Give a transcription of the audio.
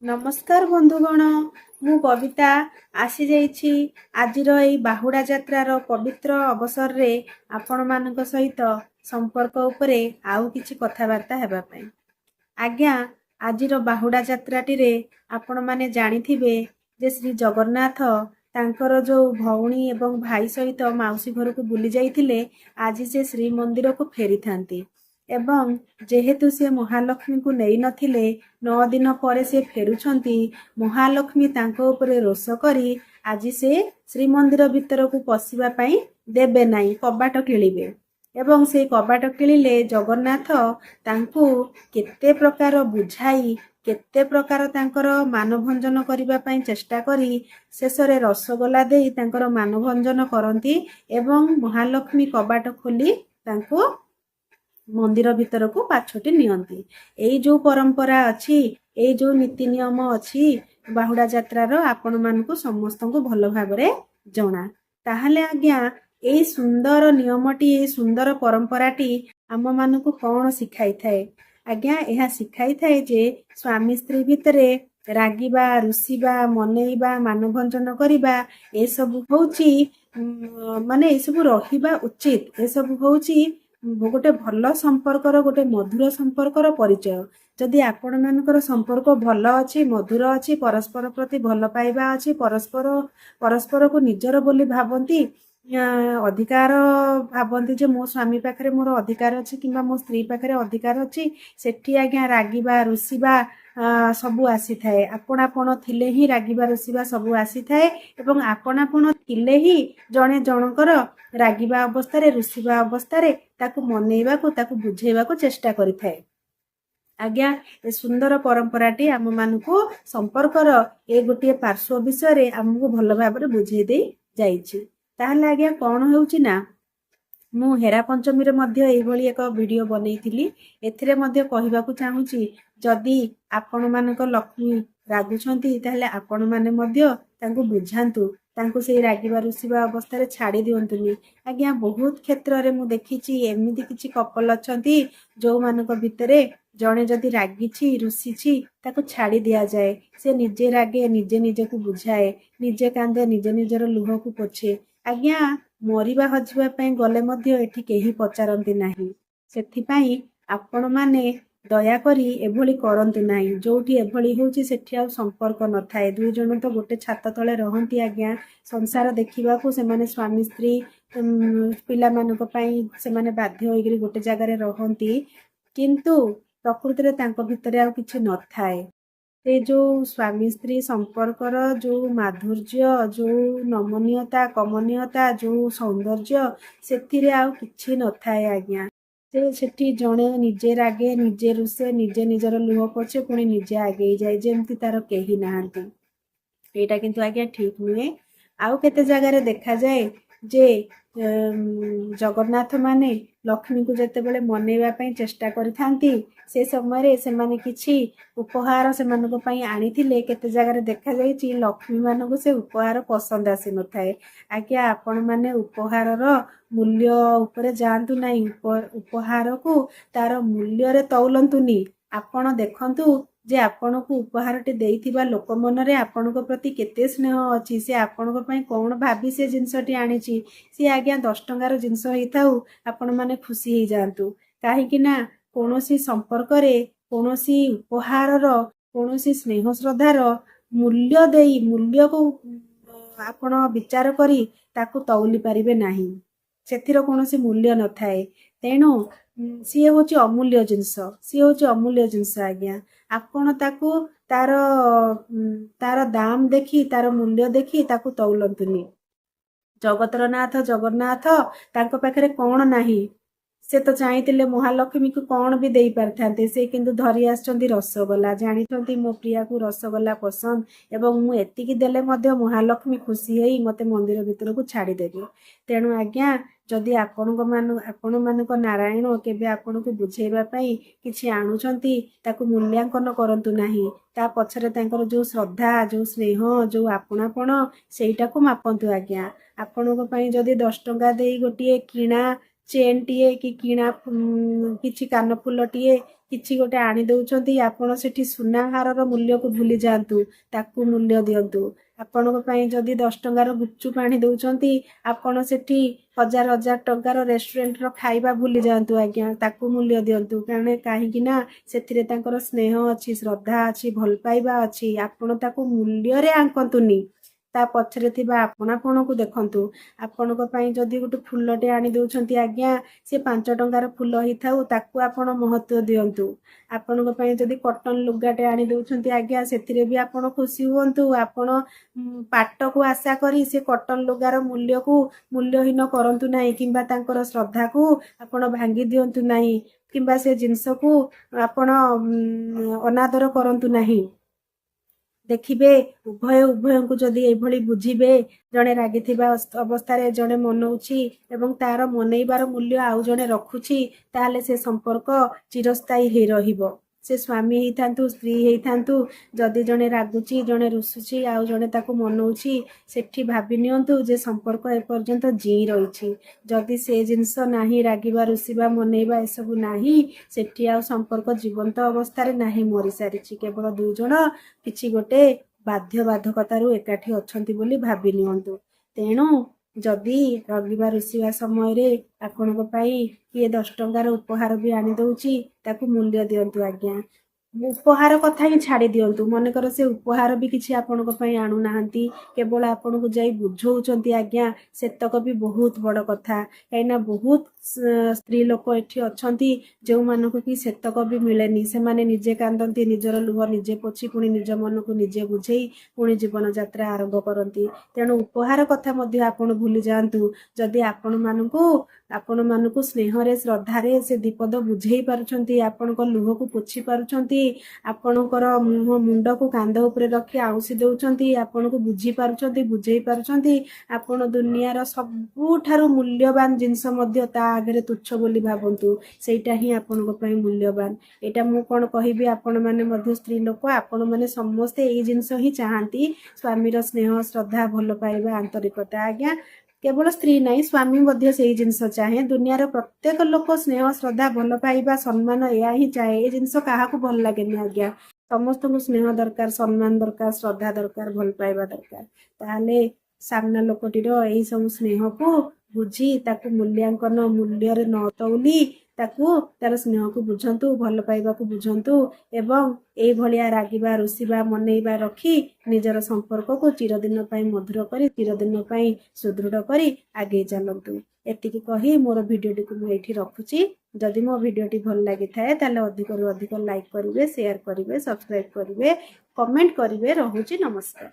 नमस्कार बंधुगण मु कविता आसी जाइछि आजिर एई बाहुड़ा यात्रार पवित्र अवसर रे आपण मानक सहित संपर्क उपरे आउ किछि कथाबार्ता हेबा पई। आज्ञा आजिर बाहुड़ा यात्राटी रे आपण माने जानिथिबे जे श्री जगन्नाथ तांकर जो भौणी एवं भाई सहित माउसी घर को बुली जाइथिले आज से श्री मंदिर को फेरी थांती एवं जेहेतु से महालक्ष्मी को नहीं नथिले 9 दिन पर से फेरुछंती महालक्ष्मी तांको उपरे रोष करी आज से श्रीमंदिर भितर को पशिबा पई देबे नाही कबाट किलिबे एवं से कबाट किलिले जगन्नाथ तांको केते प्रकार बुझाई केते प्रकार तांकर मानभंजन करिबा पई चेष्टा करी शेषरे रसगोला देई तांकर मानभंजन करंती एवं महालक्ष्मी कबाट खोली तांको मंदिर भितर को पाछोटी नियंती। एई जो परंपरा अच्छी एई जो नीति नियम अच्छी बाहुड़ा यात्रार आपण मानकु समस्त को भल भाबरे जणा ताहले आज्ञा एई सुंदर नियमटी एई सुंदर परंपराटी आम मानकु कौन शिखाई थाए आज्ञा यह शिखाई थाए जे स्वामी स्त्री भितरे रागिबा रुसिबा मनैबा मानभंजन करिबा ए सब होउची माने ए सब रहिबा उचित ए सब होउची गोटे भल संपर्कर गोटे मधुर संपर्कर परिचय जदि आपण मानकर संपर्क भल अच्छी मधुर अच्छी परस्पर प्रति भल पाइबा अच्छी परस्पर परस्पर को निजर बोली भावती अधिकार भावती जे मो स्वामी पाखरे मोर अधिकार अच्छी कि मो स्त्री पाखरे अधिकार अच्छी सेठी आज्ञा रागिबा रुसिबा सबू आसी थाए आपण थिले ही रागिबा रुसिबा सबू आसी थाए एवं आपण थिले ही जणे जनकर रागिबा अवस्था रुसिबा अवस्था ताकू मनैबा को ताकू बुझेबा को चेष्टा करि थाए। आज्ञा ए सुंदर परंपराटी आम मानकु संपर्कर ए गोटे पार्श्व विषय रे हमको भल भाबरे बुझे दे जाइछि। ताहले आज्ञा कौन होउछि ना मु हेरा पंचमी रे मध्य एई भली एक वीडियो बनैथिली एथिरे मध्य कहिबाकू चाहूछि जदि आपण मानक लक्ष्मी रागुछंती ताहले आपण माने मध्य तांको बुझांतु तांको से रागिबा रुसिबा अवस्था रे छाड़ी दियंतुनी। आज्ञा बहुत क्षेत्र रे मु देखिछि एमिति किछि कपल अछंती जो मानक भितरे जणे जदि रागिछि रुसिछि ताको छाड़ी दिया जाए से निजे रागे निजे निजे को बुझाए निजे कांदे निजे निजर लुह को पोछे। आज्ञा मरिबा हजिबा पई गले मध्य एठी केही पचारंती नाही सेथिपई आपण माने दया करी एभली करंतु नाही जोठी एभली होउची सेठी आ संपर्क न थाए दुई जण तो गोटे छात तळे रहंती आज्ञा संसार देखिबा को से माने स्वामी स्त्री पिला मानक पई से माने बाध्य होइगरी गोटे जगह रे रहंती किंतु प्रकृति रे तांको भितरे आ किछि न थाए से जो स्वामी स्त्री संपर्कर जो माधुर्य जो नमनीयता कमनीयता जो सौंदर्य सेथिरे आ किछि न थाए आज्ञा से सेठी जणे निजे रागे निजे रुसे निजे निजर लुह पोछे पुणी निजे आगे जाए जेमती तार केही नाहांती एटा किंतु आज्ञा ठीक नुहे। आउ केते जगह रे देखा जाए जे जगन्नाथ माने लक्ष्मी को जेतेबेले मनैबा पई चेष्टा करिथांती से समय रे से माने किछि उपहार से मानको पई आनिथिले केते जगह रे देखा जाइछि लक्ष्मी मानको से उपहार पसंद आसी न थाए। आज्ञा आपण माने उपहार रो मूल्य उपरे जांतु नाही उपहार को तार मूल्य रे तौलंतुनी आपण देखंतु जे आपण को उपहारटी देइथिबा लोक मनरे आपण को प्रति केते स्नेह अछि से आपण को पई कोन भाबी से जिंसटी आनिछि से आज्ञा 10 टंगार जिंस होइथाउ आपण माने खुशी हो जांतु काहे कि ना कोनोसी संपर्क रे कोनोसी उपहार रो कोनोसी स्नेह श्रद्धार मूल्य देई मूल्य को आपण विचार करी ताकू तौली पारिबे नाही सेथिर कोनोसी मूल्य न थाए तेणु सी होची अमूल्य जिंस सी होची अमूल्य जिंस आज्ञा आपण ताकू तार तार दाम देखी तार मूल्य देखी ताकू तौलंतुनी। जगतर नाथ जगन्नाथ तांको पाखरे कौन नाही से तो चाहिए महालक्ष्मी को कौन भी दे पारथांते से किंतु धरी आछंती रसगोला जानिछंती मो प्रिया को रसगोला पसंद एवं मु एतिकी देले मध्य महालक्ष्मी खुशी होई मते मंदिर भितर को छाड़ी देबे। तेणु आज्ञा जदि आपण मानक नारायण केबे आपण को बुझेबा पई किछि आनुछंती ताकू मूल्यांकन करंतु नाही ता पछरे तांकर जो श्रद्धा जो स्नेह जो आपणापण सेईटा को मापंतु आज्ञा। आपण को पई जदि 10 टंका देई गोटिए किणा चेन टीए कि किणा किछि कान फुल टीए କିଛି ଗୋଟେ ଆଣି ଦେଉଛନ୍ତି, ଆପଣ ସେଠି ସୁନାହାରର ମୂଲ୍ୟକୁ ଭୁଲି ଯାଆନ୍ତୁ, ତାକୁ ମୂଲ୍ୟ ଦିଅନ୍ତୁ। ଆପଣଙ୍କ ପାଇଁ ଯଦି 10 ଟଙ୍କାର ଗୁପଚୁପ୍ ଆଣି ଦେଉଛନ୍ତି, ଆପଣ ସେଠି ହଜାର ହଜାର ଟଙ୍କାର ରେଷ୍ଟୁରାଣ୍ଟର ଖାଇବା ଭୁଲି ଯାଆନ୍ତୁ ଆଜ୍ଞା, ତାକୁ ମୂଲ୍ୟ ଦିଅନ୍ତୁ। କାହିଁକି ନା ସେଥିରେ ତାଙ୍କର ସ୍ନେହ ଅଛି, ଶ୍ରଦ୍ଧା ଅଛି, ଭଲ ପାଇବା ଅଛି। ଆପଣ ତାକୁ ମୂଲ୍ୟରେ ଆଙ୍କନ୍ତୁନି, ତା ପଛରେ ଥିବା ଆପଣାପଣକୁ ଦେଖନ୍ତୁ। ଆପଣଙ୍କ ପାଇଁ ଯଦି ଗୋଟେ ଫୁଲଟେ ଆଣି ଦେଉଛନ୍ତି ଆଜ୍ଞା, ସେ 5 ଟଙ୍କାର ଫୁଲ ହେଇଥାଉ, ତାକୁ ଆପଣ ମହତ୍ଵ ଦିଅନ୍ତୁ। ଆପଣଙ୍କ ପାଇଁ ଯଦି କଟନ ଲୁଗାଟେ ଆଣି ଦେଉଛନ୍ତି ଆଜ୍ଞା, ସେଥିରେ ବି ଆପଣ ଖୁସି ହୁଅନ୍ତୁ। ଆପଣ ପାଟକୁ ଆଶା କରି ସେ କଟନ ଲୁଗାର ମୂଲ୍ୟକୁ ମୂଲ୍ୟହୀନ କରନ୍ତୁ ନାହିଁ, କିମ୍ବା ତାଙ୍କର ଶ୍ରଦ୍ଧାକୁ ଆପଣ ଭାଙ୍ଗି ଦିଅନ୍ତୁ ନାହିଁ, କିମ୍ବା ସେ ଜିନିଷକୁ ଆପଣ ଅନାଦର କରନ୍ତୁ ନାହିଁ। ଦେଖିବେ ଉଭୟଙ୍କୁ ଯଦି ଏଭଳି ବୁଝିବେ, ଜଣେ ରାଗିଥିବା ଅବସ୍ଥାରେ ଜଣେ ମନଉଛି ଏବଂ ତାର ମନେଇବାର ମୂଲ୍ୟ ଆଉ ଜଣେ ରଖୁଛି, ତାହେଲେ ସେ ସମ୍ପର୍କ ଚିରସ୍ଥାୟୀ ହେଇ ରହିବ। ସେ ସ୍ୱାମୀ ହେଇଥାନ୍ତୁ, ସ୍ତ୍ରୀ ହେଇଥାନ୍ତୁ। ଯଦି ଜଣେ ରାଗୁଛି, ଜଣେ ରୁଷୁଛି, ଆଉ ଜଣେ ତାକୁ ମନଉଛି, ସେଠି ଭାବି ନିଅନ୍ତୁ ଯେ ସମ୍ପର୍କ ଏପର୍ଯ୍ୟନ୍ତ ଜୀଇ ରହିଛି। ଯଦି ସେ ଜିନିଷ ନାହିଁ, ରାଗିବା, ରୁଷିବା, ମନେଇବା ଏସବୁ ନାହିଁ, ସେଠି ଆଉ ସମ୍ପର୍କ ଜୀବନ୍ତ ଅବସ୍ଥାରେ ନାହିଁ, ମରିସାରିଛି। କେବଳ ଦୁଇ ଜଣ କିଛି ଗୋଟେ ବାଧ୍ୟବାଧକତାରୁ ଏକାଠି ଅଛନ୍ତି ବୋଲି ଭାବି ନିଅନ୍ତୁ। ତେଣୁ ଯଦି ରଗିବା ରୁଷିବା ସମୟରେ ଆପଣଙ୍କ ପାଇଁ କିଏ 10 ଟଙ୍କାର ଉପହାର ବି ଆଣି ଦେଉଛି, ତାକୁ ମୂଲ୍ୟ ଦିଅନ୍ତୁ ଆଜ୍ଞା। ଉପହାର କଥା ହିଁ ଛାଡ଼ି ଦିଅନ୍ତୁ। ମନେକର ସେ ଉପହାର ବି କିଛି ଆପଣଙ୍କ ପାଇଁ ଆଣୁନାହାନ୍ତି, କେବଳ ଆପଣଙ୍କୁ ଯାଇ ବୁଝଉଛନ୍ତି ଆଜ୍ଞା, ସେତକ ବି ବହୁତ ବଡ଼ କଥା। କାହିଁକିନା ବହୁତ ସ୍ତ୍ରୀ ଲୋକ ଏଠି ଅଛନ୍ତି ଯେଉଁମାନଙ୍କୁ କି ସେତକ ବି ମିଳେନି। ସେମାନେ ନିଜେ କାନ୍ଦନ୍ତି, ନିଜର ଲୁହ ନିଜେ ପୋଛି, ପୁଣି ନିଜ ମନକୁ ନିଜେ ବୁଝେଇ ପୁଣି ଜୀବନଯାତ୍ରା ଆରମ୍ଭ କରନ୍ତି। ତେଣୁ ଉପହାର କଥା ମଧ୍ୟ ଆପଣ ଭୁଲି ଯାଆନ୍ତୁ। ଯଦି ଆପଣମାନଙ୍କୁ ସ୍ନେହରେ, ଶ୍ରଦ୍ଧାରେ ସେ ଦିପଦ ବୁଝେଇ ପାରୁଛନ୍ତି, ଆପଣଙ୍କ ଲୁହକୁ ପୋଛି ପାରୁଛନ୍ତି, ଆପଣଙ୍କର ମୁଣ୍ଡକୁ କାନ୍ଧ ଉପରେ ରଖି ଆଉଁସି ଦେଉଛନ୍ତି, ଆପଣଙ୍କୁ ବୁଝି ପାରୁଛନ୍ତି, ବୁଝେଇ ପାରୁଛନ୍ତି, ଆପଣ ଦୁନିଆର ସବୁଠାରୁ ମୂଲ୍ୟବାନ ଜିନିଷ ମଧ୍ୟ ତା ଆଗରେ ତୁଚ୍ଛ ବୋଲି ଭାବନ୍ତୁ। ସେଇଟା ହିଁ ଆପଣଙ୍କ ପାଇଁ ମୂଲ୍ୟବାନ। ଏଇଟା ମୁଁ କ'ଣ କହିବି, ଆପଣମାନେ ମଧ୍ୟ ସ୍ତ୍ରୀ ଲୋକ, ଆପଣମାନେ ସମସ୍ତେ ଏଇ ଜିନିଷ ହିଁ ଚାହାନ୍ତି, ସ୍ୱାମୀର ସ୍ନେହ, ଶ୍ରଦ୍ଧା, ଭଲ ପାଇବା, ଆନ୍ତରିକତା। ଆଜ୍ଞା, କେବଳ ସ୍ତ୍ରୀ ନାହିଁ, ସ୍ୱାମୀ ମଧ୍ୟ ସେଇ ଜିନିଷ ଚାହେଁ। ଦୁନିଆର ପ୍ରତ୍ୟେକ ଲୋକ ସ୍ନେହ, ଶ୍ରଦ୍ଧା, ଭଲ ପାଇବା, ସମ୍ମାନ ଏହା ହିଁ ଚାହେଁ। ଏ ଜିନିଷ କାହାକୁ ଭଲ ଲାଗେନି ଆଜ୍ଞା। ସମସ୍ତଙ୍କୁ ସ୍ନେହ ଦରକାର, ସମ୍ମାନ ଦରକାର, ଶ୍ରଦ୍ଧା ଦରକାର, ଭଲ ପାଇବା ଦରକାର। ତାହେଲେ ସାମ୍ନା ଲୋକଟିର ଏଇ ସବୁ ସ୍ନେହକୁ ବୁଝି, ତାକୁ ମୂଲ୍ୟରେ ନ ତଉଲି, ତାକୁ ତାର ସ୍ନେହକୁ ବୁଝନ୍ତୁ, ଭଲ ପାଇବାକୁ ବୁଝନ୍ତୁ, ଏବଂ ଏଇଭଳିଆ ରାଗିବା, ରୁଷିବା, ମନେଇବା ରଖି ନିଜର ସମ୍ପର୍କକୁ ଚିରଦିନ ପାଇଁ ମଧୁର କରି, ଚିରଦିନ ପାଇଁ ସୁଦୃଢ଼ କରି ଆଗେଇ ଚାଲନ୍ତୁ। ଏତିକି କହି ମୋର ଭିଡ଼ିଓଟିକୁ ମୁଁ ଏଇଠି ରଖୁଛି। ଯଦି ମୋ ଭିଡ଼ିଓଟି ଭଲ ଲାଗିଥାଏ ତାହେଲେ ଅଧିକରୁ ଅଧିକ ଲାଇକ୍ କରିବେ, ସେୟାର କରିବେ, ସବସ୍କ୍ରାଇବ୍ କରିବେ, କମେଣ୍ଟ କରିବେ। ରହୁଛି, ନମସ୍କାର।